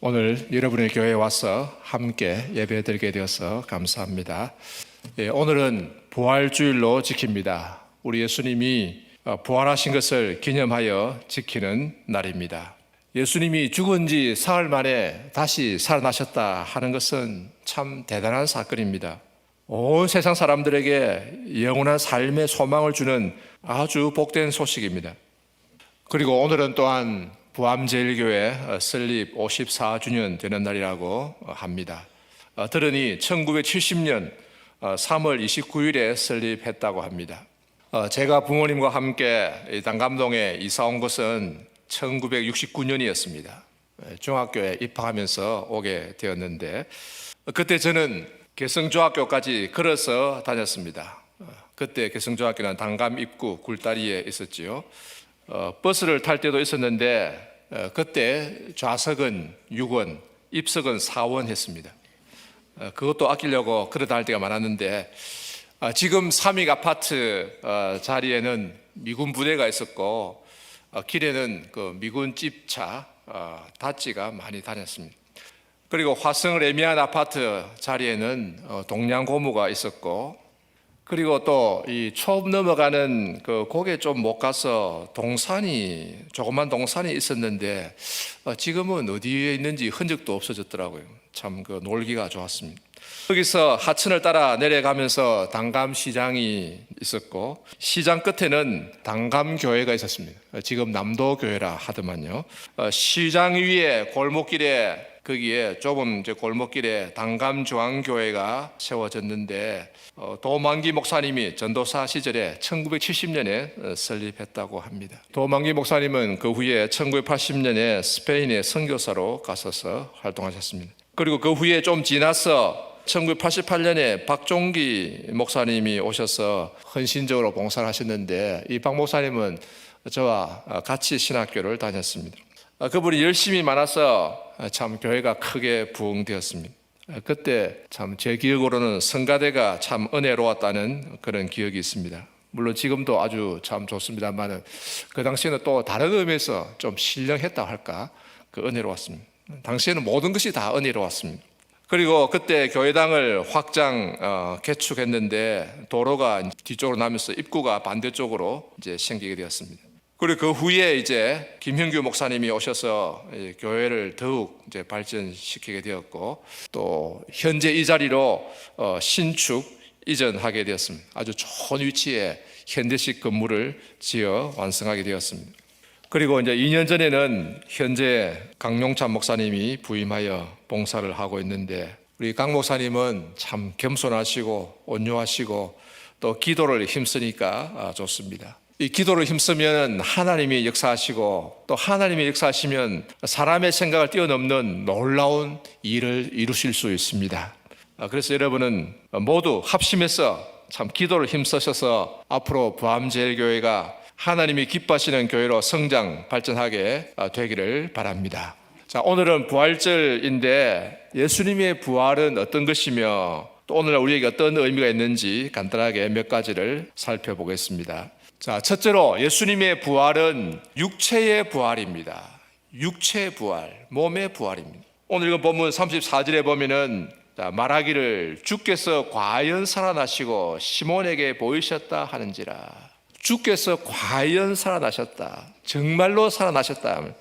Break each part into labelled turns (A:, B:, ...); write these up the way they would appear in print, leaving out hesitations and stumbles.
A: 오늘 여러분의 교회에 와서 함께 예배드리게 되어서 감사합니다. 오늘은 부활주일로 지킵니다. 우리 예수님이 부활하신 것을 기념하여 지키는 날입니다. 예수님이 죽은 지 사흘 만에 다시 살아나셨다 하는 것은 참 대단한 사건입니다. 온 세상 사람들에게 영원한 삶의 소망을 주는 아주 복된 소식입니다. 그리고 오늘은 또한 부암제일교회 설립 54주년 되는 날이라고 합니다. 들으니 1970년 3월 29일에 설립했다고 합니다. 제가 부모님과 함께 단감동에 이사 온 것은 1969년이었습니다. 중학교에 입학하면서 오게 되었는데 그때 저는 개성중학교까지 걸어서 다녔습니다. 그때 개성중학교는 단감 입구 굴다리에 있었지요. 버스를 탈 때도 있었는데 그때 좌석은 6원, 입석은 4원 했습니다. 그것도 아끼려고 걸어 다닐 때가 많았는데 지금 삼익 아파트 자리에는 미군 부대가 있었고 길에는 그 미군 집차 다찌가 많이 다녔습니다. 그리고 화성 레미안 아파트 자리에는 동양 고무가 있었고, 그리고 또 이 초읍 넘어가는 그 고개 좀 못 가서 조그만 동산이 있었는데 지금은 어디에 있는지 흔적도 없어졌더라고요. 참 그 놀기가 좋았습니다. 거기서 하천을 따라 내려가면서 단감시장이 있었고, 시장 끝에는 단감교회가 있었습니다. 지금 남도교회라 하더만요. 시장 위에 골목길에 거기에 좁은 골목길에 단감중앙교회가 세워졌는데 도만기 목사님이 전도사 시절에 1970년에 설립했다고 합니다. 도만기 목사님은 그 후에 1980년에 스페인에 선교사로 가셔서 활동하셨습니다. 그리고 그 후에 좀 지나서 1988년에 박종기 목사님이 오셔서 헌신적으로 봉사를 하셨는데 이 박 목사님은 저와 같이 신학교를 다녔습니다. 그분이 열심히 많아서 참 교회가 크게 부흥되었습니다. 그때 참 제 기억으로는 성가대가 참 은혜로웠다는 그런 기억이 있습니다. 물론 지금도 아주 참 좋습니다만 그 당시에는 또 다른 의미에서 좀 신령했다 할까, 그 은혜로웠습니다. 당시에는 모든 것이 다 은혜로웠습니다. 그리고 그때 교회당을 확장 개축했는데 도로가 뒤쪽으로 나면서 입구가 반대쪽으로 이제 생기게 되었습니다. 그리고 그 후에 이제 김형규 목사님이 오셔서 교회를 더욱 이제 발전시키게 되었고, 또 현재 이 자리로 신축 이전하게 되었습니다. 아주 좋은 위치에 현대식 건물을 지어 완성하게 되었습니다. 그리고 이제 2년 전에는 현재 강용찬 목사님이 부임하여 봉사를 하고 있는데, 우리 강 목사님은 참 겸손하시고 온유하시고 또 기도를 힘쓰니까 좋습니다. 이 기도를 힘쓰면 하나님이 역사하시고, 또 하나님이 역사하시면 사람의 생각을 뛰어넘는 놀라운 일을 이루실 수 있습니다. 그래서 여러분은 모두 합심해서 참 기도를 힘쓰셔서 앞으로 부암제일교회가 하나님이 기뻐하시는 교회로 성장 발전하게 되기를 바랍니다. 자, 오늘은 부활절인데 예수님의 부활은 어떤 것이며 또 오늘날 우리에게 어떤 의미가 있는지 간단하게 몇 가지를 살펴보겠습니다. 자, 첫째로 예수님의 부활은 육체의 부활입니다. 육체의 부활, 몸의 부활입니다. 오늘 이거 본문 34절에 보면은 말하기를 주께서 과연 살아나시고 시몬에게 보이셨다 하는지라. 주께서 과연 살아나셨다, 정말로 살아나셨다,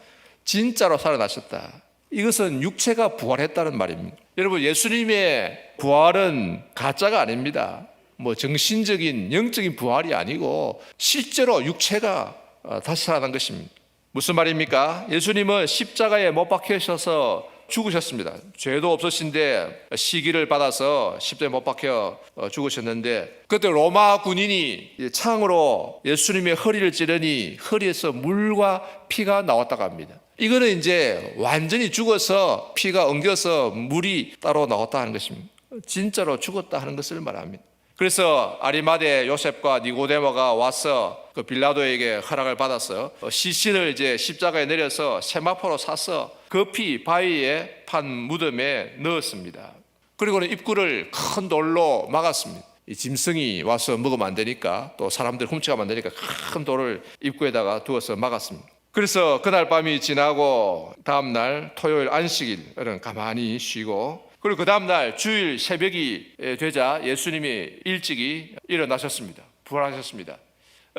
A: 진짜로 살아나셨다. 이것은 육체가 부활했다는 말입니다. 여러분, 예수님의 부활은 가짜가 아닙니다. 뭐 정신적인 영적인 부활이 아니고 실제로 육체가 다시 살아난 것입니다. 무슨 말입니까? 예수님은 십자가에 못 박히셔서 죽으셨습니다. 죄도 없으신데 시기를 받아서 십자가에 못 박혀 죽으셨는데, 그때 로마 군인이 창으로 예수님의 허리를 찌르니 허리에서 물과 피가 나왔다고 합니다. 이거는 이제 완전히 죽어서 피가 엉겨서 물이 따로 나왔다 하는 것입니다. 진짜로 죽었다 하는 것을 말합니다. 그래서 아리마대 요셉과 니고데모가 와서 그 빌라도에게 허락을 받아서 시신을 이제 십자가에 내려서 세마포로 사서 그 피 바위에 판 무덤에 넣었습니다. 그리고는 입구를 큰 돌로 막았습니다. 이 짐승이 와서 먹으면 안 되니까, 또 사람들 훔쳐가면 안 되니까 큰 돌을 입구에다가 두어서 막았습니다. 그래서 그날 밤이 지나고 다음날 토요일 안식일은 가만히 쉬고, 그리고 그 다음날 주일 새벽이 되자 예수님이 일찍이 일어나셨습니다. 부활하셨습니다.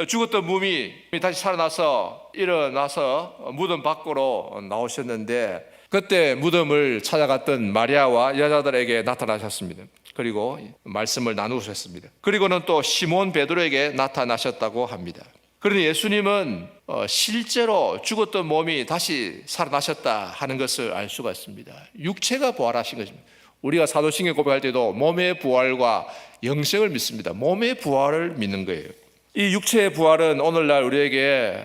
A: 죽었던 몸이 다시 살아나서 일어나서 무덤 밖으로 나오셨는데, 그때 무덤을 찾아갔던 마리아와 여자들에게 나타나셨습니다. 그리고 말씀을 나누셨습니다. 그리고는 또 시몬 베드로에게 나타나셨다고 합니다. 그런데 예수님은 실제로 죽었던 몸이 다시 살아나셨다 하는 것을 알 수가 있습니다. 육체가 부활하신 것입니다. 우리가 사도신경 고백할 때도 몸의 부활과 영생을 믿습니다. 몸의 부활을 믿는 거예요. 이 육체의 부활은 오늘날 우리에게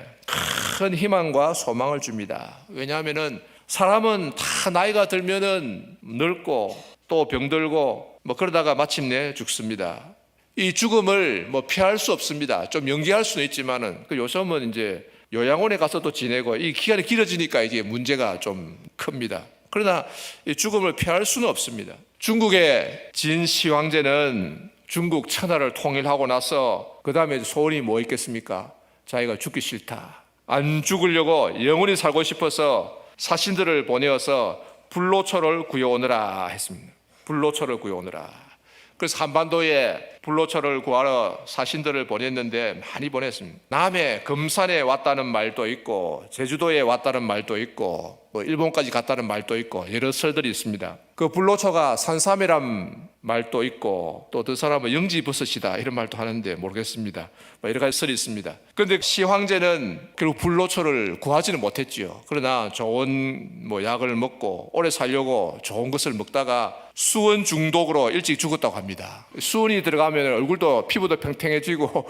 A: 큰 희망과 소망을 줍니다. 왜냐하면은 사람은 다 나이가 들면은 늙고 또 병들고 그러다가 마침내 죽습니다. 이 죽음을 피할 수 없습니다. 좀 연기할 수는 있지만은 요즘은 이제 요양원에 가서도 지내고 이 기간이 길어지니까 이게 문제가 좀 큽니다. 그러나 이 죽음을 피할 수는 없습니다. 중국의 진시 황제는 중국 천하를 통일하고 나서 그 다음에 소원이 뭐 있겠습니까? 자기가 죽기 싫다, 안 죽으려고 영원히 살고 싶어서 사신들을 보내어서 불로초를 구해오느라 했습니다. 불로초를 구해오느라. 그래서 한반도에 불로초를 구하러 사신들을 보냈는데 많이 보냈습니다. 남해 금산에 왔다는 말도 있고 제주도에 왔다는 말도 있고 일본까지 갔다는 말도 있고 여러 설들이 있습니다. 그 불로초가 산삼이란 말도 있고 또 그 사람은 영지버섯이다 이런 말도 하는데 모르겠습니다. 여러 가지 설이 있습니다. 그런데 시황제는 결국 불로초를 구하지는 못했지요. 그러나 좋은 약을 먹고 오래 살려고 좋은 것을 먹다가 수은 중독으로 일찍 죽었다고 합니다. 수은이 들어가면 얼굴도 피부도 팽팽해지고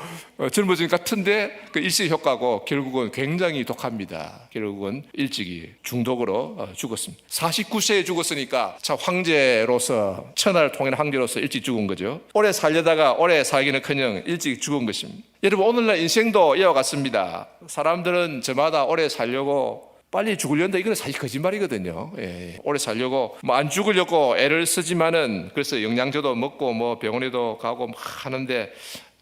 A: 젊어진 것 같은데 그 일시 효과고 결국은 굉장히 독합니다. 결국은 일찍이 중독으로 죽었습니다. 49세에 죽었으니까 참 황제로서 천하를 통일한 황제로서 일찍 죽은 거죠. 오래 살려다가 오래 살기는커녕 일찍 죽은 것입니다. 여러분 오늘날 인생도 이와 같습니다. 사람들은 저마다 오래 살려고 빨리 죽으려는데 이건 사실 거짓말이거든요. 오래 살려고 안 죽으려고 애를 쓰지만은 그래서 영양제도 먹고 병원에도 가고 하는데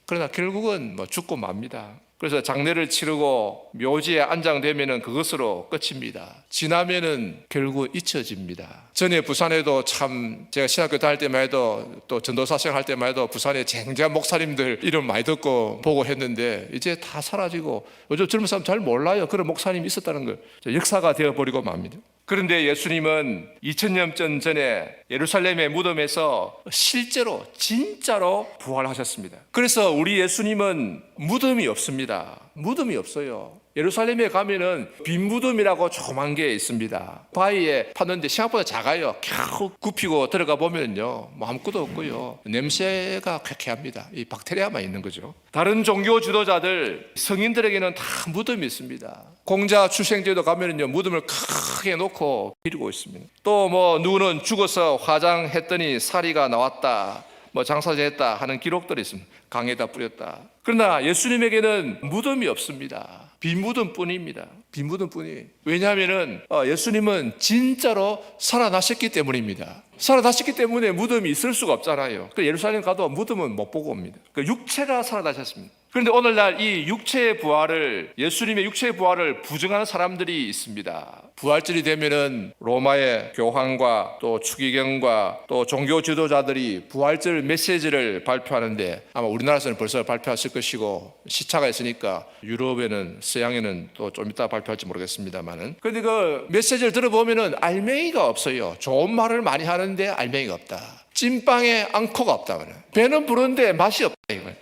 A: 그러나 결국은 죽고 맙니다. 그래서 장례를 치르고 묘지에 안장되면은 그것으로 끝입니다. 지나면은 결국 잊혀집니다. 전에 부산에도 참 제가 신학교 다닐 때만 해도 또 전도사 생활할 때만 해도 부산에 쟁쟁한 목사님들 이름 많이 듣고 보고 했는데 이제 다 사라지고 요즘 젊은 사람 잘 몰라요. 그런 목사님이 있었다는 걸. 역사가 되어버리고 맙니다. 그런데 예수님은 2000년 전에 예루살렘의 무덤에서 실제로 진짜로 부활하셨습니다. 그래서 우리 예수님은 무덤이 없습니다. 무덤이 없어요. 예루살렘에 가면은 빈 무덤이라고 조그만 게 있습니다. 바위에 팠는데 생각보다 작아요. 겨우 굽히고 들어가 보면요 아무것도 없고요. 냄새가 쾌쾌합니다. 이 박테리아만 있는 거죠. 다른 종교 지도자들 성인들에게는 다 무덤이 있습니다. 공자 출생제도 가면은요 무덤을 크게 놓고 기리고 있습니다. 또 누구는 죽어서 화장했더니 사리가 나왔다, 장사제했다 하는 기록들이 있습니다. 강에다 뿌렸다. 그러나 예수님에게는 무덤이 없습니다. 빈 무덤뿐입니다. 빈 무덤뿐이. 왜냐하면은 예수님은 진짜로 살아나셨기 때문입니다. 살아나셨기 때문에 무덤이 있을 수가 없잖아요. 예루살렘 가도 무덤은 못 보고 옵니다. 육체가 살아나셨습니다. 그런데 오늘날 이 육체의 부활을, 예수님의 육체의 부활을 부정하는 사람들이 있습니다. 부활절이 되면은 로마의 교황과 또 추기경과 또 종교 지도자들이 부활절 메시지를 발표하는데 아마 우리나라에서는 벌써 발표했을 것이고 시차가 있으니까 유럽에는, 서양에는 또 좀 이따 발표할지 모르겠습니다만은. 그런데 그 메시지를 들어보면은 알맹이가 없어요. 좋은 말을 많이 하는데 알맹이가 없다. 찐빵에 앙코가 없다. 배는 부른데 맛이 없다.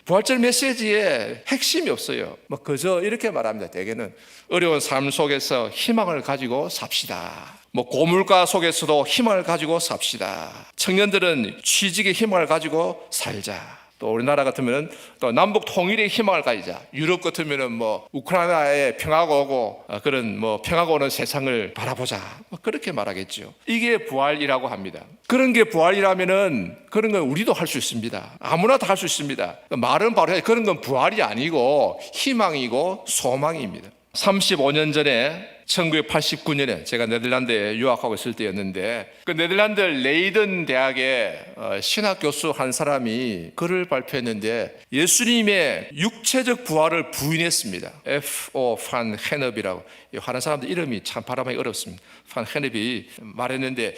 A: 부활절 메시지에 핵심이 없어요. 그저 이렇게 말합니다. 대개는 어려운 삶 속에서 희망을 가지고 삽시다. 고물가 속에서도 희망을 가지고 삽시다. 청년들은 취직의 희망을 가지고 살자. 또 우리나라 같으면 또 남북 통일의 희망을 가지자. 유럽 같으면 우크라이나에 평화가 오고 그런 평화가 오는 세상을 바라보자. 그렇게 말하겠죠. 이게 부활이라고 합니다. 그런 게 부활이라면은 그런 건 우리도 할 수 있습니다. 아무나 다 할 수 있습니다. 말은 바로 그런 건 부활이 아니고 희망이고 소망입니다. 35년 전에 1989년에 제가 네덜란드에 유학하고 있을 때였는데, 그 네덜란드 레이든 대학의 신학 교수 한 사람이 글을 발표했는데 예수님의 육체적 부활을 부인했습니다. F.O. 판 헤너비라고, 하는 사람들 이름이 참 발음하기 어렵습니다. 판 헤너비 말했는데,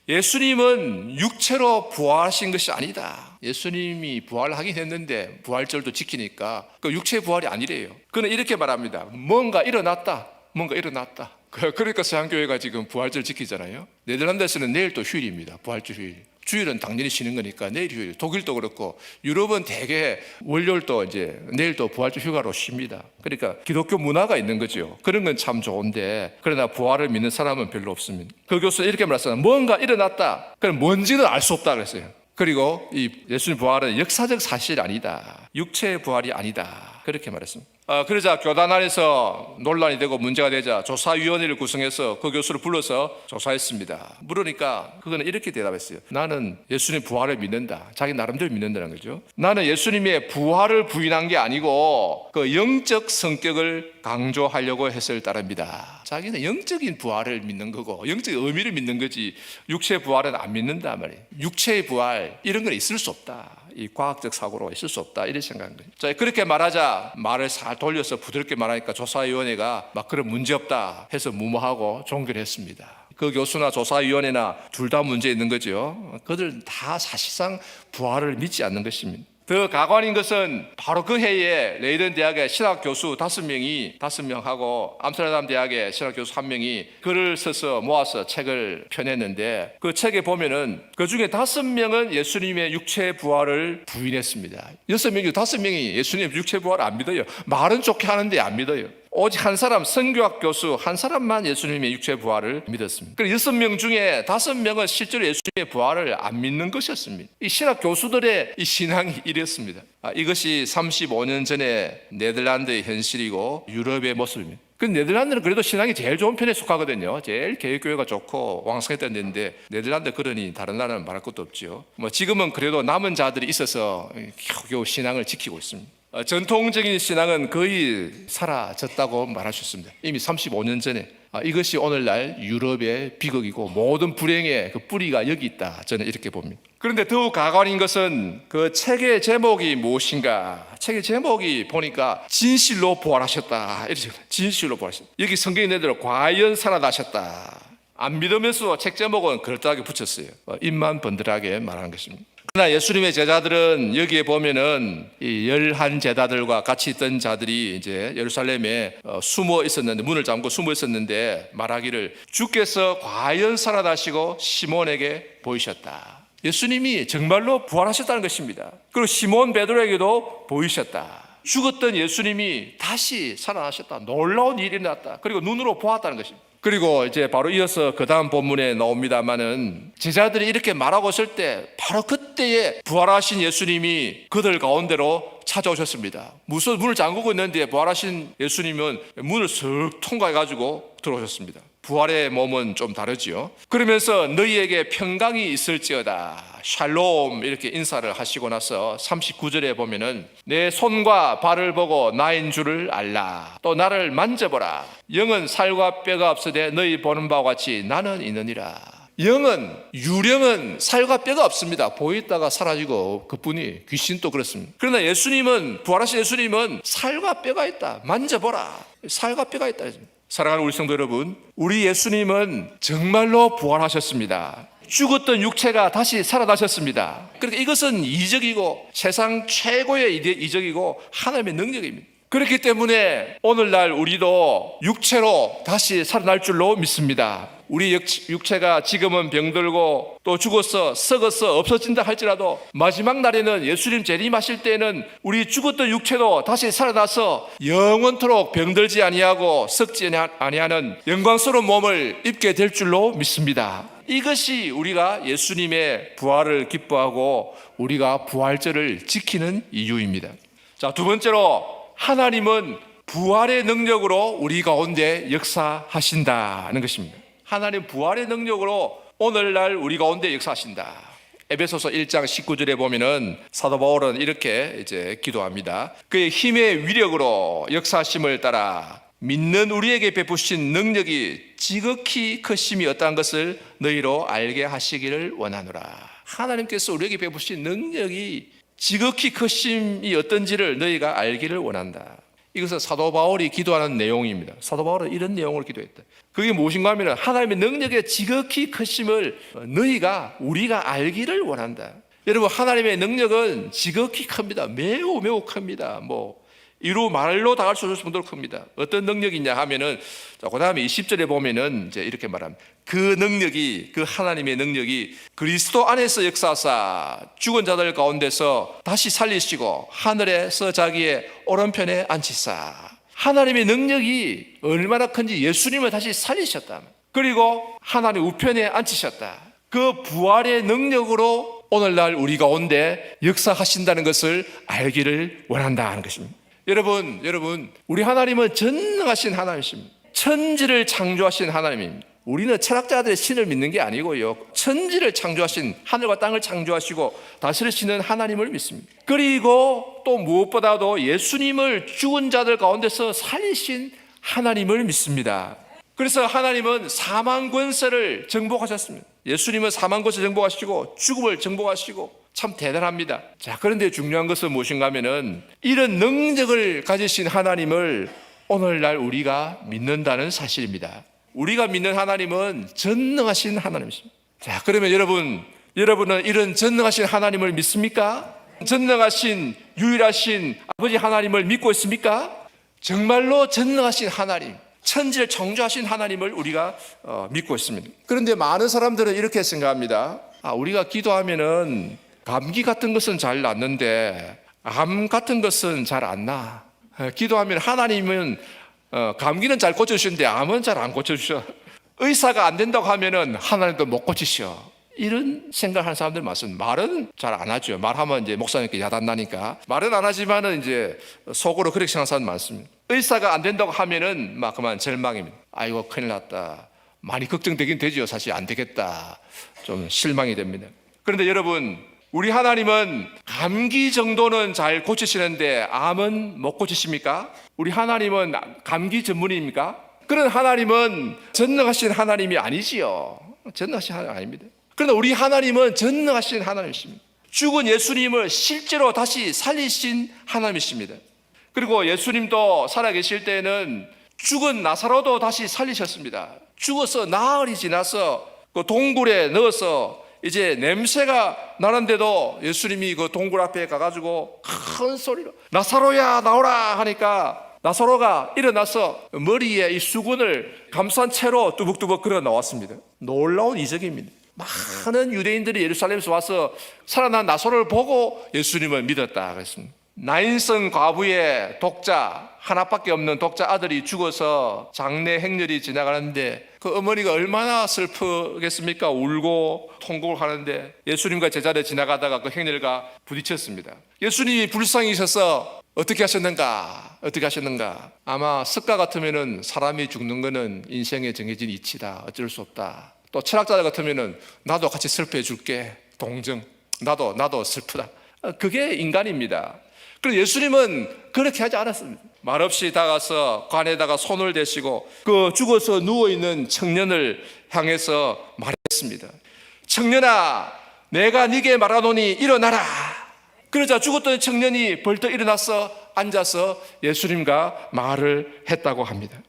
A: 예수님은 육체로 부활하신 것이 아니다. 예수님이 부활하긴 했는데 부활절도 지키니까 그 육체의 부활이 아니래요. 그는 이렇게 말합니다. 뭔가 일어났다. 그러니까 서양교회가 지금 부활절 지키잖아요. 네덜란드에서는 내일 또 휴일입니다. 부활절 휴일. 주일은 당연히 쉬는 거니까 내일 휴일. 독일도 그렇고 유럽은 대개 월요일도 이제 내일도 부활절 휴가로 쉽니다. 그러니까 기독교 문화가 있는 거죠. 그런 건 참 좋은데, 그러나 부활을 믿는 사람은 별로 없습니다. 그 교수는 이렇게 말했어요. 뭔가 일어났다. 그럼 뭔지는 알 수 없다 그랬어요. 그리고 이 예수님 부활은 역사적 사실이 아니다. 육체의 부활이 아니다. 그렇게 말했습니다. 그러자 교단 안에서 논란이 되고 문제가 되자 조사위원회를 구성해서 그 교수를 불러서 조사했습니다. 물으니까 그거는 이렇게 대답했어요. 나는 예수님 부활을 믿는다. 자기 나름대로 믿는다는 거죠. 나는 예수님의 부활을 부인한 게 아니고 그 영적 성격을 강조하려고 했을 따릅니다. 자기는 영적인 부활을 믿는 거고 영적 의미를 믿는 거지 육체의 부활은 안 믿는다 말이에요. 육체의 부활 이런 건 있을 수 없다. 이 과학적 사고로 있을 수 없다 이렇게 생각한 거예요. 자, 그렇게 말하자 말을 살 돌려서 부드럽게 말하니까 조사위원회가 막 그런 문제 없다 해서 무마하고 종결했습니다. 그 교수나 조사위원회나 둘 다 문제 있는 거죠. 그들 다 사실상 부활을 믿지 않는 것입니다. 더 가관인 것은 바로 그 해에 레이든 대학의 신학 교수 5명하고 암스테르담 대학의 신학 교수 1명이 글을 써서 모아서 책을 펴냈는데, 그 책에 보면은 그 중에 5명은 예수님의 육체 부활을 부인했습니다. 6명 중 5명이 예수님의 육체 부활을 안 믿어요. 말은 좋게 하는데 안 믿어요. 오직 한 사람, 성교학 교수 한 사람만 예수님의 육체 부활을 믿었습니다. 그리고 6명 중에 5명은 실제로 예수님의 부활을 안 믿는 것이었습니다. 이 신학 교수들의 이 신앙이 이랬습니다. 이것이 35년 전에 네덜란드의 현실이고 유럽의 모습입니다. 그 네덜란드는 그래도 신앙이 제일 좋은 편에 속하거든요. 제일 개혁교회가 좋고 왕성했던 데인데 네덜란드 그러니 다른 나라는 말할 것도 없죠. 지금은 그래도 남은 자들이 있어서 겨우 신앙을 지키고 있습니다. 전통적인 신앙은 거의 사라졌다고 말할 수 있습니다. 이미 35년 전에. 이것이 오늘날 유럽의 비극이고 모든 불행의 그 뿌리가 여기 있다. 저는 이렇게 봅니다. 그런데 더욱 가관인 것은 그 책의 제목이 무엇인가? 책의 제목이 보니까 진실로 부활하셨다. 이렇게 진실로 부활하셨다. 여기 성경에 있는 대로 과연 살아나셨다. 안 믿으면서 책 제목은 그럴듯하게 붙였어요. 입만 번들하게 말하는 것입니다. 그러나 예수님의 제자들은 여기에 보면은 이 11제자들과 같이 있던 자들이 이제 예루살렘에 숨어 있었는데, 문을 잠그고 숨어 있었는데 말하기를 주께서 과연 살아나시고 시몬에게 보이셨다. 예수님이 정말로 부활하셨다는 것입니다. 그리고 시몬 베드로에게도 보이셨다. 죽었던 예수님이 다시 살아나셨다. 놀라운 일이 났다. 그리고 눈으로 보았다는 것입니다. 그리고 이제 바로 이어서 그 다음 본문에 나옵니다마는 제자들이 이렇게 말하고 있을 때 바로 그때에 부활하신 예수님이 그들 가운데로 찾아오셨습니다. 무슨 문을 잠그고 있는데 부활하신 예수님은 문을 쓱 통과해가지고 들어오셨습니다. 부활의 몸은 좀 다르지요. 그러면서 너희에게 평강이 있을지어다, 샬롬, 이렇게 인사를 하시고 나서 39절에 보면은 내 손과 발을 보고 나인 줄을 알라. 또 나를 만져보라. 영은 살과 뼈가 없으되 너희 보는 바와 같이 나는 있느니라. 영은, 유령은 살과 뼈가 없습니다. 보이다가 사라지고 그뿐이. 귀신도 그렇습니다. 그러나 예수님은, 부활하신 예수님은 살과 뼈가 있다. 만져보라. 살과 뼈가 있다. 사랑하는 우리 성도 여러분, 우리 예수님은 정말로 부활하셨습니다. 죽었던 육체가 다시 살아나셨습니다. 그러니까 이것은 이적이고 세상 최고의 이적이고 하나님의 능력입니다. 그렇기 때문에 오늘날 우리도 육체로 다시 살아날 줄로 믿습니다. 우리 육체가 지금은 병들고 또 죽어서 썩어서 없어진다 할지라도 마지막 날에는 예수님 재림하실 때는 우리 죽었던 육체도 다시 살아나서 영원토록 병들지 아니하고 썩지 아니하는 영광스러운 몸을 입게 될 줄로 믿습니다. 이것이 우리가 예수님의 부활을 기뻐하고 우리가 부활절을 지키는 이유입니다. 자, 두 번째로 하나님은 부활의 능력으로 우리 가운데 역사하신다는 것입니다. 하나님 부활의 능력으로 오늘날 우리 가운데 역사하신다. 에베소서 1장 19절에 보면은 사도 바울은 이렇게 이제 기도합니다. 그의 힘의 위력으로 역사하심을 따라 믿는 우리에게 베푸신 능력이 지극히 크심이 어떠한 것을 너희로 알게 하시기를 원하노라. 하나님께서 우리에게 베푸신 능력이 지극히 크심이 어떤지를 너희가 알기를 원한다. 이것은 사도 바울이 기도하는 내용입니다. 사도 바울은 이런 내용을 기도했다. 그게 무엇인가 하면 하나님의 능력의 지극히 크심을 우리가 알기를 원한다. 여러분, 하나님의 능력은 지극히 큽니다. 매우 매우 큽니다. 이루 말로 다 할 수 없을 정도로 큽니다. 어떤 능력이냐 하면은, 그 다음에 20절에 보면은 이제 이렇게 말합니다. 그 하나님의 능력이 그리스도 안에서 역사하사 죽은 자들 가운데서 다시 살리시고 하늘에서 자기의 오른편에 앉히사. 하나님의 능력이 얼마나 큰지 예수님을 다시 살리셨다. 그리고 하나님 우편에 앉히셨다. 그 부활의 능력으로 오늘날 우리 가운데 역사하신다는 것을 알기를 원한다 하는 것입니다. 여러분, 우리 하나님은 전능하신 하나님이십니다. 천지를 창조하신 하나님입니다. 우리는 철학자들의 신을 믿는 게 아니고요, 천지를 창조하신, 하늘과 땅을 창조하시고 다스리시는 하나님을 믿습니다. 그리고 또 무엇보다도 예수님을 죽은 자들 가운데서 살리신 하나님을 믿습니다. 그래서 하나님은 사망 권세를 정복하셨습니다. 예수님은 사망 권세를 정복하시고 죽음을 정복하시고 참 대단합니다. 자, 그런데 중요한 것은 무엇인가 하면은 이런 능력을 가지신 하나님을 오늘날 우리가 믿는다는 사실입니다. 우리가 믿는 하나님은 전능하신 하나님이십니다. 자, 그러면 여러분은 이런 전능하신 하나님을 믿습니까? 전능하신 유일하신 아버지 하나님을 믿고 있습니까? 정말로 전능하신 하나님, 천지를 창조하신 하나님을 우리가 믿고 있습니다. 그런데 많은 사람들은 이렇게 생각합니다. 우리가 기도하면은 감기 같은 것은 잘 낫는데 암 같은 것은 잘 안 나. 기도하면 하나님은 감기는 잘 고쳐주시는데 암은 잘 안 고쳐주셔. 의사가 안 된다고 하면은 하나님도 못 고치셔. 이런 생각하는 사람들 많습니다. 말은 잘 안 하죠. 말하면 이제 목사님께 야단나니까 말은 안 하지만은 이제 속으로 그렇게 생각하는 사람 많습니다. 의사가 안 된다고 하면은 막 그만 절망입니다. 아이고 큰일 났다. 많이 걱정되긴 되죠. 사실 안 되겠다. 좀 실망이 됩니다. 그런데 여러분, 우리 하나님은 감기 정도는 잘 고치시는데 암은 못 고치십니까? 우리 하나님은 감기 전문입니까? 그런 하나님은 전능하신 하나님이 아니지요. 전능하신 하나님 아닙니다. 그러나 우리 하나님은 전능하신 하나님이십니다. 죽은 예수님을 실제로 다시 살리신 하나님이십니다. 그리고 예수님도 살아계실 때는 죽은 나사로도 다시 살리셨습니다. 죽어서 나흘이 지나서 그 동굴에 넣어서 이제 냄새가 나는데도 예수님이 그 동굴 앞에 가가지고 큰 소리로 나사로야 나오라 하니까 나사로가 일어나서 머리에 이 수건을 감싼 채로 뚜벅뚜벅 걸어 나왔습니다. 놀라운 이적입니다. 많은 유대인들이 예루살렘에서 와서 살아난 나사로를 보고 예수님을 믿었다 그랬습니다. 나인성 과부의 독자, 하나밖에 없는 독자 아들이 죽어서 장례 행렬이 지나가는데 그 어머니가 얼마나 슬프겠습니까? 울고 통곡을 하는데 예수님과 제자를 지나가다가 그 행렬과 부딪혔습니다. 예수님이 불쌍히셔서 어떻게 하셨는가? 아마 습가 같으면은 사람이 죽는 거는 인생에 정해진 이치다. 어쩔 수 없다. 또 철학자들 같으면은 나도 같이 슬퍼해 줄게. 동정. 나도 슬프다. 그게 인간입니다. 그래서 예수님은 그렇게 하지 않았습니다. 말없이 다가서 관에다가 손을 대시고 그 죽어서 누워있는 청년을 향해서 말했습니다. 청년아, 내가 네게 말하노니 일어나라. 그러자 죽었던 청년이 벌떡 일어나서 앉아서 예수님과 말을 했다고 합니다.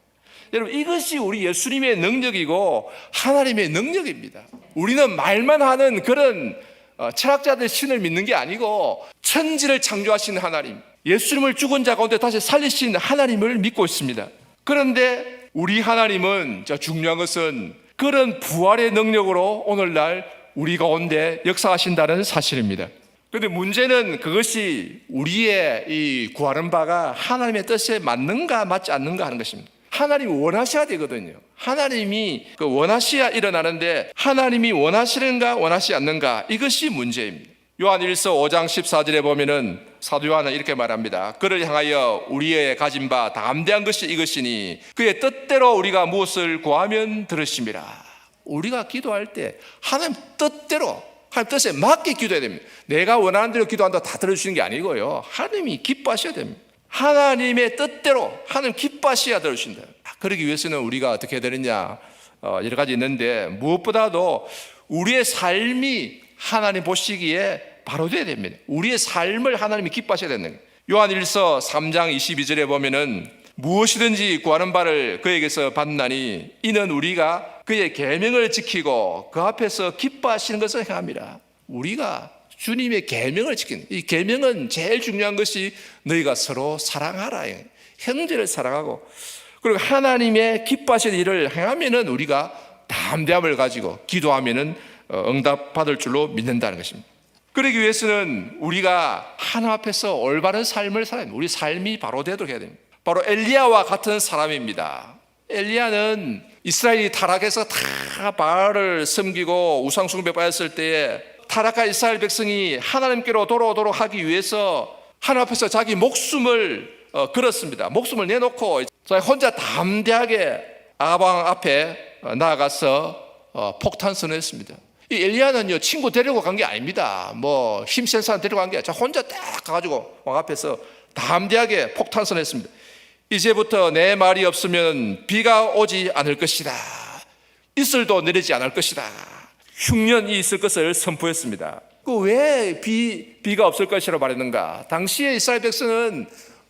A: 여러분, 이것이 우리 예수님의 능력이고 하나님의 능력입니다. 우리는 말만 하는 그런 철학자들 신을 믿는 게 아니고 천지를 창조하신 하나님, 예수님을 죽은 자 가운데 다시 살리신 하나님을 믿고 있습니다. 그런데 우리 하나님은 중요한 것은 그런 부활의 능력으로 오늘날 우리 가운데 역사하신다는 사실입니다. 그런데 문제는 그것이 우리의 이 구하는 바가 하나님의 뜻에 맞는가 맞지 않는가 하는 것입니다. 하나님이 원하셔야 되거든요. 하나님이 원하셔야 일어나는데 하나님이 원하시는가 원하시지 않는가, 이것이 문제입니다. 요한 1서 5장 14절에 보면은 사도 요한은 이렇게 말합니다. 그를 향하여 우리의 가진 바 담대한 것이 이것이니 그의 뜻대로 우리가 무엇을 구하면 들으심이라. 우리가 기도할 때 하나님 뜻대로, 하나님 뜻에 맞게 기도해야 됩니다. 내가 원하는 대로 기도한다 다 들어주시는 게 아니고요, 하나님이 기뻐하셔야 됩니다. 하나님의 뜻대로 하나님 기뻐하셔야 되신다. 그러기 위해서는 우리가 어떻게 해야 되느냐, 여러 가지 있는데 무엇보다도 우리의 삶이 하나님 보시기에 바로 돼야 됩니다. 우리의 삶을 하나님이 기뻐하셔야 되는 거예요. 요한일서 3장 22절에 보면은 무엇이든지 구하는 바를 그에게서 받나니 이는 우리가 그의 계명을 지키고 그 앞에서 기뻐하시는 것을 행함이라. 우리가 주님의 계명을 지키는, 이 계명은 제일 중요한 것이 너희가 서로 사랑하라, 형제를 사랑하고, 그리고 하나님의 기뻐하시는 일을 행하면은 우리가 담대함을 가지고 기도하면은 응답받을 줄로 믿는다는 것입니다. 그러기 위해서는 우리가 하나님 앞에서 올바른 삶을 살아야 됩니다. 우리 삶이 바로 되도록 해야 됩니다. 바로 엘리야와 같은 사람입니다. 엘리야는 이스라엘이 타락해서 다 바알을 섬기고 우상 숭배에 빠졌을 때에 타락한 이스라엘 백성이 하나님께로 돌아오도록 하기 위해서 하나님 앞에서 자기 목숨을 걸었습니다. 목숨을 내놓고 혼자 담대하게 아방 앞에 나아가서 폭탄 선언했습니다. 이 엘리야는요, 친구 데리고 간 게 아닙니다. 뭐 힘센 사람 데리고 간 게 아니라 혼자 딱 가가지고 왕 앞에서 담대하게 폭탄 선언했습니다. 이제부터 내 말이 없으면 비가 오지 않을 것이다. 이슬도 내리지 않을 것이다. 흉년이 있을 것을 선포했습니다. 그 왜 비가 없을 것이라고 말했는가? 당시에 이스라엘 백성은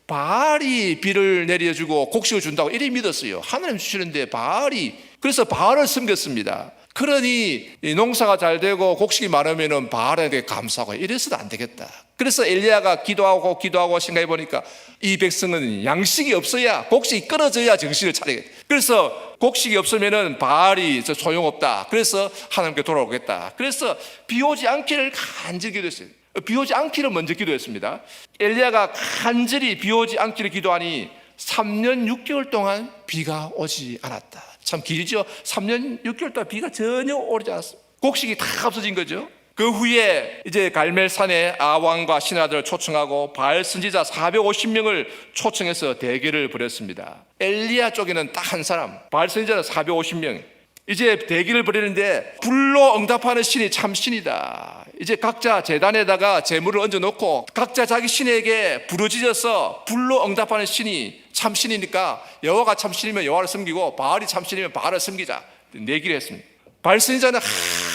A: 바알이 비를 내려주고 곡식을 준다고 이리 믿었어요. 하나님 주시는데 바알이, 그래서 바알을 섬겼습니다. 그러니 농사가 잘 되고 곡식이 많으면 바알에게 감사하고 이래서도 안 되겠다. 그래서 엘리야가 기도하고 생각해 보니까 이 백성은 양식이 없어야, 곡식이 끊어져야 정신을 차리겠다. 그래서 곡식이 없으면 바알이 소용없다. 그래서 하나님께 돌아오겠다. 그래서 비 오지 않기를 간절히 기도했어요. 비 오지 않기를 먼저 기도했습니다. 엘리야가 간절히 비 오지 않기를 기도하니 3년 6개월 동안 비가 오지 않았다. 참 길죠. 3년 6개월 동안 비가 전혀 오지 않았습니다. 곡식이 다 없어진 거죠. 그 후에 이제 갈멜산에 아왕과 신하들을 초청하고 바알 선지자 450명을 초청해서 대결을 벌였습니다. 엘리야 쪽에는 딱 한 사람, 바알 선지자는 450명. 이제 대결을 벌이는데 불로 응답하는 신이 참 신이다. 이제 각자 제단에다가 제물을 얹어놓고 각자 자기 신에게 부르짖어서 불로 응답하는 신이 참 신이니까 여호와가 참 신이면 여호와를 섬기고 바알이 참 신이면 바알을 섬기자 내기를 했습니다. 바알 선지자는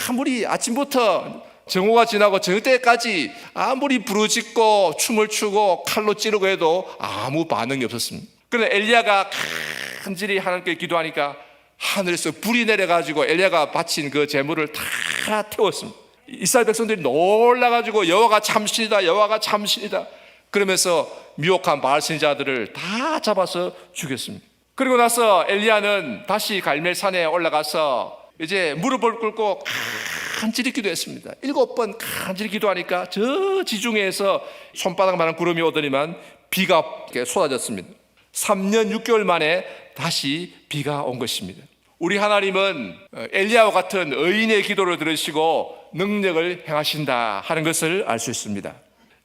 A: 아무리 아침부터 정오가 지나고 저녁 때까지 아무리 부르짖고 춤을 추고 칼로 찌르고 해도 아무 반응이 없었습니다. 그런데 엘리야가 간절히 하나님께 기도하니까 하늘에서 불이 내려가지고 엘리야가 바친 그 제물을 다 태웠습니다. 이스라엘 백성들이 놀라가지고 여호와가 참신이다, 여호와가 참신이다 그러면서 미혹한 바알 선지자들을 다 잡아서 죽였습니다. 그리고 나서 엘리야는 다시 갈멜산에 올라가서 이제 무릎을 꿇고 간절히 기도했습니다. 7번 간절히 기도하니까 저 지중해에서 손바닥만한 구름이 오더니만 비가 쏟아졌습니다. 3년 6개월 만에 다시 비가 온 것입니다. 우리 하나님은 엘리야와 같은 의인의 기도를 들으시고 능력을 행하신다 하는 것을 알 수 있습니다.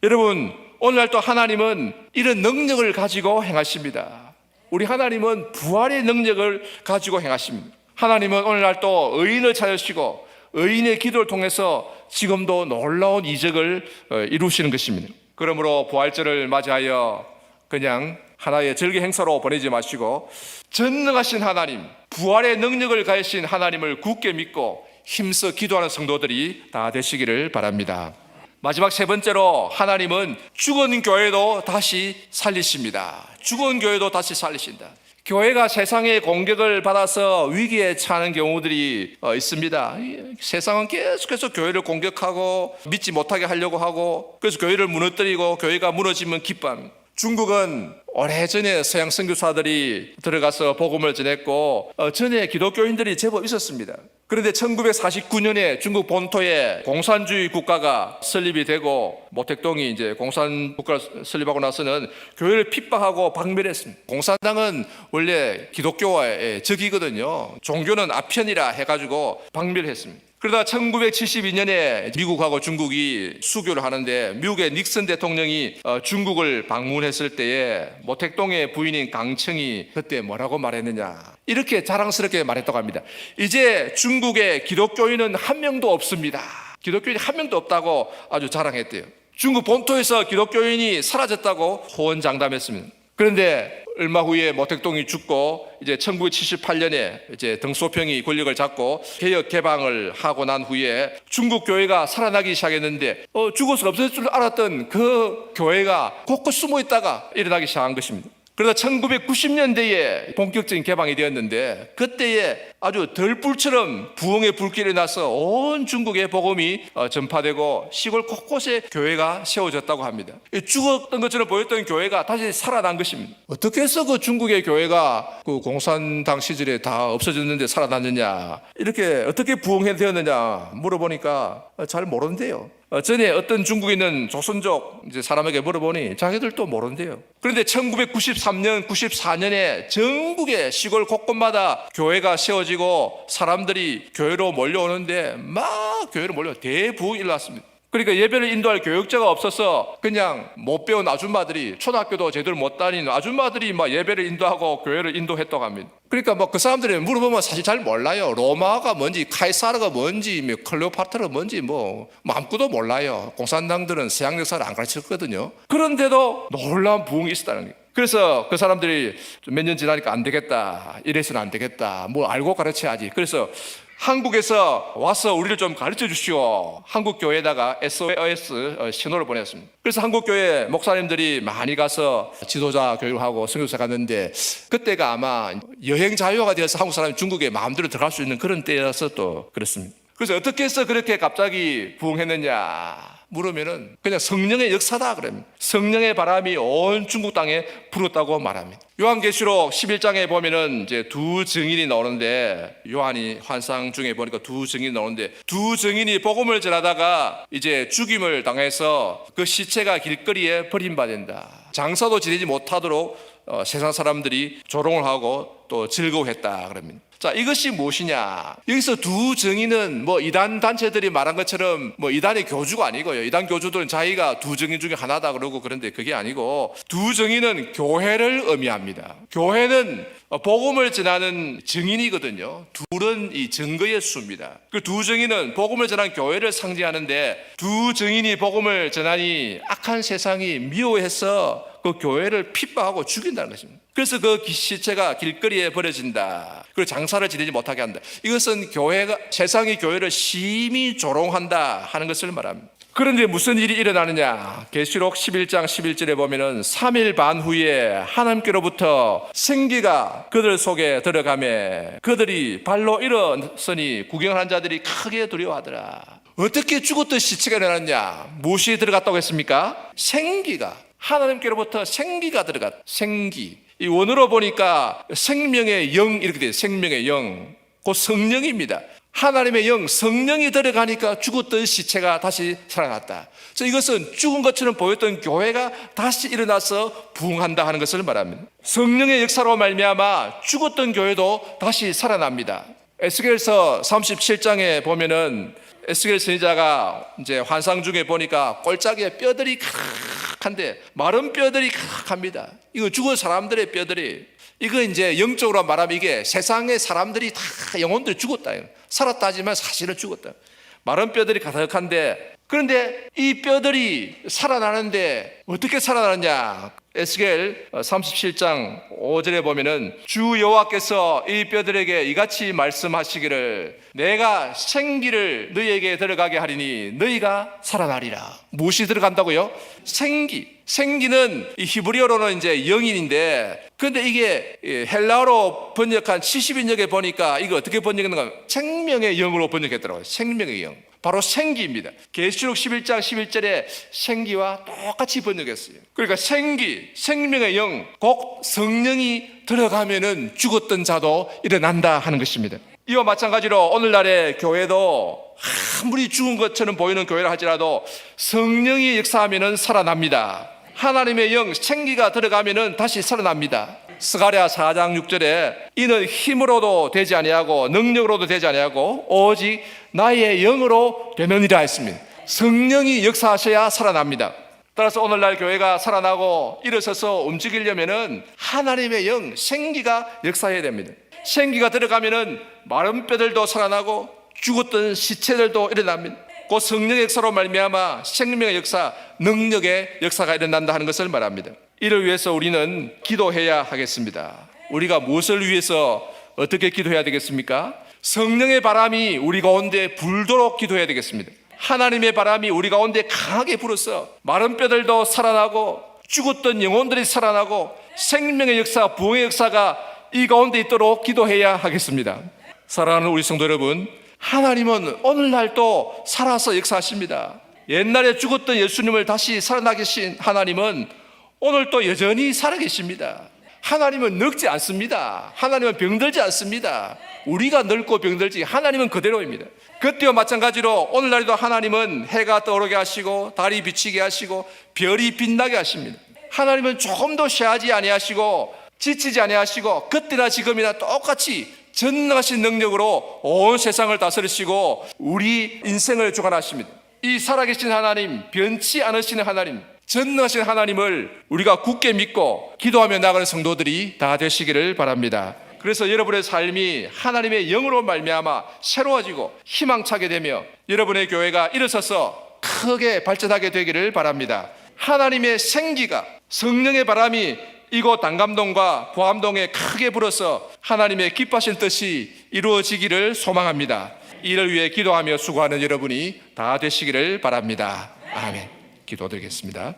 A: 여러분, 오늘날 또 하나님은 이런 능력을 가지고 행하십니다. 우리 하나님은 부활의 능력을 가지고 행하십니다. 하나님은 오늘날 또 의인을 찾으시고 의인의 기도를 통해서 지금도 놀라운 이적을 이루시는 것입니다. 그러므로 부활절을 맞이하여 그냥 하나의 절기 행사로 보내지 마시고 전능하신 하나님, 부활의 능력을 가지신 하나님을 굳게 믿고 힘써 기도하는 성도들이 다 되시기를 바랍니다. 마지막 세 번째로 하나님은 죽은 교회도 다시 살리십니다. 죽은 교회도 다시 살리신다. 교회가 세상의 공격을 받아서 위기에 처하는 경우들이 있습니다. 세상은 계속해서 교회를 공격하고 믿지 못하게 하려고 하고 그래서 교회를 무너뜨리고 교회가 무너지면 기뻐합니다. 중국은 오래전에 서양 선교사들이 들어가서 복음을 전했고 전에 기독교인들이 제법 있었습니다. 그런데 1949년에 중국 본토에 공산주의 국가가 설립이 되고 모택동이 이제 공산 국가를 설립하고 나서는 교회를 핍박하고 박멸했습니다. 공산당은 원래 기독교와의 적이거든요. 종교는 아편이라 해가지고 박멸했습니다. 그러다 1972년에 미국하고 중국이 수교를 하는데 미국의 닉슨 대통령이 중국을 방문했을 때에 모택동의 부인인 강청이 그때 뭐라고 말했느냐 이렇게 자랑스럽게 말했다고 합니다. 이제 중국에 기독교인은 한 명도 없습니다. 기독교인이 한 명도 없다고 아주 자랑했대요. 중국 본토에서 기독교인이 사라졌다고 호언장담했습니다. 그런데 얼마 후에 모택동이 죽고 이제 1978년에 이제 덩소평이 권력을 잡고 개혁 개방을 하고 난 후에 중국 교회가 살아나기 시작했는데 죽어서 없어질 줄 알았던 그 교회가 곳곳 숨어 있다가 일어나기 시작한 것입니다. 그러다 1990년대에 본격적인 개방이 되었는데 그때에 아주 들불처럼 부흥의 불길이 나서 온 중국의 복음이 전파되고 시골 곳곳에 교회가 세워졌다고 합니다. 죽었던 것처럼 보였던 교회가 다시 살아난 것입니다. 어떻게 해서 그 중국의 교회가 그 공산당 시절에 다 없어졌는데 살아났느냐, 이렇게 어떻게 부흥되었느냐 물어보니까 잘 모른대요. 전에 어떤 중국에 있는 조선족 이제 사람에게 물어보니 자기들도 모른대요. 그런데 1993년, 94년에 전국의 시골 곳곳마다 교회가 세워지고 사람들이 교회로 몰려오는데 막 교회로 몰려 대부흥이 일어났습니다. 그러니까 예배를 인도할 교육자가 없어서 그냥 못 배운 아줌마들이, 초등학교도 제대로 못 다니는 아줌마들이 막 예배를 인도하고 교회를 인도했다고 합니다. 그러니까 뭐 그 사람들이 물어보면 사실 잘 몰라요. 로마가 뭔지, 카이사르가 뭔지, 클레오파트라가 뭔지 뭐 아무것도 몰라요. 공산당들은 서양 역사를 안 가르쳤거든요. 그런데도 놀라운 부흥이 있었다는 거예요. 그래서 그 사람들이 몇 년 지나니까 안 되겠다, 이래서는 안 되겠다, 뭐 알고 가르쳐야지. 그래서 한국에서 와서 우리를 좀 가르쳐 주시오. 한국 교회에다가 SOS 신호를 보냈습니다. 그래서 한국 교회 목사님들이 많이 가서 지도자 교육을 하고 선교사 갔는데 그때가 아마 여행 자유화가 되어서 한국 사람이 중국에 마음대로 들어갈 수 있는 그런 때여서 또 그렇습니다. 그래서 어떻게 해서 그렇게 갑자기 부흥했느냐 물으면은 그냥 성령의 역사다 그럽니다. 성령의 바람이 온 중국 땅에 불었다고 말합니다. 요한계시록 11장에 보면은 이제 두 증인이 나오는데, 요한이 환상 중에 보니까 두 증인이 나오는데, 두 증인이 복음을 전하다가 이제 죽임을 당해서 그 시체가 길거리에 버림받는다. 장사도 지내지 못하도록 세상 사람들이 조롱을 하고 또 즐거워했다 그럽니다. 자, 이것이 무엇이냐? 여기서 두 증인은 뭐 이단 단체들이 말한 것처럼 뭐 이단의 교주가 아니고요. 이단 교주들은 자기가 두 증인 중에 하나다 그러고, 그런데 그게 아니고 두 증인은 교회를 의미합니다. 교회는 복음을 전하는 증인이거든요. 둘은 이 증거의 수입니다. 그 두 증인은 복음을 전한 교회를 상징하는데, 두 증인이 복음을 전하니 악한 세상이 미워해서 그 교회를 핍박하고 죽인다는 것입니다. 그래서 그 시체가 길거리에 버려진다. 그리고 장사를 지내지 못하게 한다. 이것은 교회가, 세상이 교회를 심히 조롱한다 하는 것을 말합니다. 그런데 무슨 일이 일어나느냐? 계시록 11장 11절에 보면은 3일 반 후에 하나님께로부터 생기가 그들 속에 들어가매 그들이 발로 일어서니 구경하는 자들이 크게 두려워하더라. 어떻게 죽었던 시체가 일어났냐? 무엇이 들어갔다고 했습니까? 생기가, 하나님께로부터 생기가 들어갔다. 생기. 이 원어로 보니까 생명의 영 이렇게 돼요. 생명의 영. 그 성령입니다. 하나님의 영, 성령이 들어가니까 죽었던 시체가 다시 살아났다. 그래서 이것은 죽은 것처럼 보였던 교회가 다시 일어나서 부흥한다 하는 것을 말합니다. 성령의 역사로 말미암아 죽었던 교회도 다시 살아납니다. 에스겔서 37장에 보면은 에스겔 선지자가 이제 환상 중에 보니까 꼴짝에 뼈들이 한데 마른 뼈들이 합니다. 이거 죽은 사람들의 뼈들이, 이거 이제 영적으로 말하면 이게 세상의 사람들이 다 영혼들이 죽었다, 살았다 하지만 사실은 죽었다. 마른 뼈들이 가득한데, 그런데 이 뼈들이 살아나는데 어떻게 살아나느냐? 에스겔 37장 5절에 보면은 주 여호와께서 이 뼈들에게 이같이 말씀하시기를, 내가 생기를 너희에게 들어가게 하리니 너희가 살아나리라. 무엇이 들어간다고요? 생기. 생기는 이 히브리어로는 이제 영인인데, 그런데 이게 헬라어로 번역한 70인역에 보니까 이거 어떻게 번역했는가? 생명의 영으로 번역했더라고요. 생명의 영. 바로 생기입니다. 계시록 11장 11절에 생기와 똑같이 번역했어요. 그러니까 생기, 생명의 영, 곧 성령이 들어가면은 죽었던 자도 일어난다 하는 것입니다. 이와 마찬가지로 오늘날의 교회도 아무리 죽은 것처럼 보이는 교회라 할지라도 성령이 역사하면은 살아납니다. 하나님의 영, 생기가 들어가면은 다시 살아납니다. 스가랴 4장 6절에 이는 힘으로도 되지 아니하고 능력으로도 되지 아니하고 오직 나의 영으로 되느니라 했습니다. 성령이 역사하셔야 살아납니다. 따라서 오늘날 교회가 살아나고 일어서서 움직이려면은 하나님의 영, 생기가 역사해야 됩니다. 생기가 들어가면은 마른 뼈들도 살아나고 죽었던 시체들도 일어납니다. 곧 성령의 역사로 말미암아 생명의 역사, 능력의 역사가 일어난다 하는 것을 말합니다. 이를 위해서 우리는 기도해야 하겠습니다. 우리가 무엇을 위해서 어떻게 기도해야 되겠습니까? 성령의 바람이 우리 가운데 불도록 기도해야 되겠습니다. 하나님의 바람이 우리 가운데 강하게 불어서 마른 뼈들도 살아나고 죽었던 영혼들이 살아나고 생명의 역사, 부흥의 역사가 이 가운데 있도록 기도해야 하겠습니다. 사랑하는 우리 성도 여러분, 하나님은 오늘날도 살아서 역사하십니다. 옛날에 죽었던 예수님을 다시 살아나게 하신 하나님은 오늘도 여전히 살아계십니다. 하나님은 늙지 않습니다. 하나님은 병들지 않습니다. 우리가 늙고 병들지 하나님은 그대로입니다. 그때와 마찬가지로 오늘날에도 하나님은 해가 떠오르게 하시고 달이 비치게 하시고 별이 빛나게 하십니다. 하나님은 조금도 쉬하지 아니하시고 지치지 아니하시고 그때나 지금이나 똑같이 전능하신 능력으로 온 세상을 다스리시고 우리 인생을 주관하십니다. 이 살아계신 하나님, 변치 않으시는 하나님, 전능하신 하나님을 우리가 굳게 믿고 기도하며 나가는 성도들이 다 되시기를 바랍니다. 그래서 여러분의 삶이 하나님의 영으로 말미암아 새로워지고 희망차게 되며 여러분의 교회가 일어서서 크게 발전하게 되기를 바랍니다. 하나님의 생기가, 성령의 바람이 이곳 단감동과 보암동에 크게 불어서 하나님의 기뻐하신 뜻이 이루어지기를 소망합니다. 이를 위해 기도하며 수고하는 여러분이 다 되시기를 바랍니다. 아멘. 기도드리겠습니다.